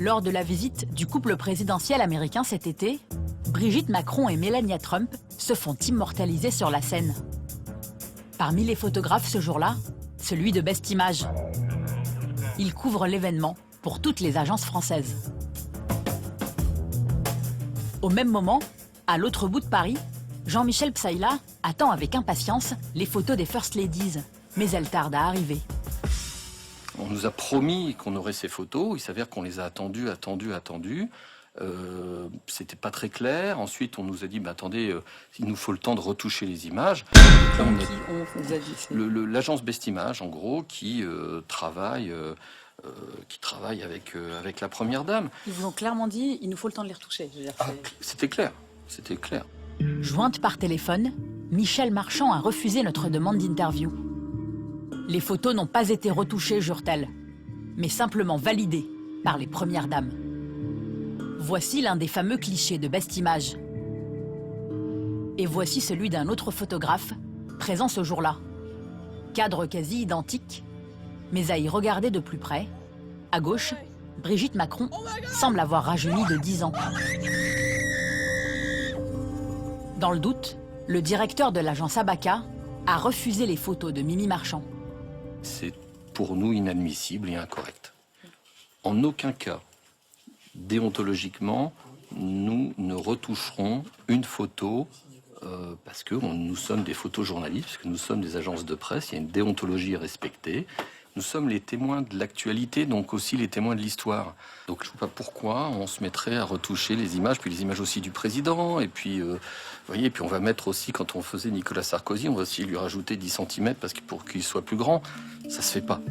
Lors de la visite du couple présidentiel américain cet été, Brigitte Macron et Melania Trump se font immortaliser sur la scène. Parmi les photographes ce jour-là, celui de Best Image. Il couvre l'événement pour toutes les agences françaises. Au même moment, à l'autre bout de Paris, Jean-Michel Psaïla attend avec impatience les photos des First Ladies, mais elles tardent à arriver. On nous a promis qu'on aurait ces photos, il s'avère qu'on les a attendues. C'était pas très clair. Ensuite, on nous a dit, attendez, il nous faut le temps de retoucher les images. L'agence Best Image, en gros, qui travaille avec la première dame. Ils vous ont clairement dit, il nous faut le temps de les retoucher. C'était clair, c'était clair. Jointe par téléphone, Michel Marchand a refusé notre demande d'interview. Les photos n'ont pas été retouchées, jure-t-elle, mais simplement validées par les premières dames. Voici l'un des fameux clichés de Best Image. Et voici celui d'un autre photographe, présent ce jour-là. Cadre quasi identique, mais à y regarder de plus près, à gauche, Brigitte Macron semble avoir rajeuni de 10 ans. Dans le doute, le directeur de l'agence Abacus a refusé les photos de Mimi Marchand. C'est pour nous inadmissible et incorrect. En aucun cas, déontologiquement, nous ne retoucherons une photo parce que nous sommes des photojournalistes, parce que nous sommes des agences de presse, il y a une déontologie respectée. Nous sommes les témoins de l'actualité, donc aussi les témoins de l'histoire. Donc je ne sais pas pourquoi on se mettrait à retoucher les images, puis les images aussi du président, et puis, vous voyez, puis on va mettre aussi, quand on faisait Nicolas Sarkozy, on va aussi lui rajouter 10 cm pour qu'il soit plus grand. Ça se fait pas.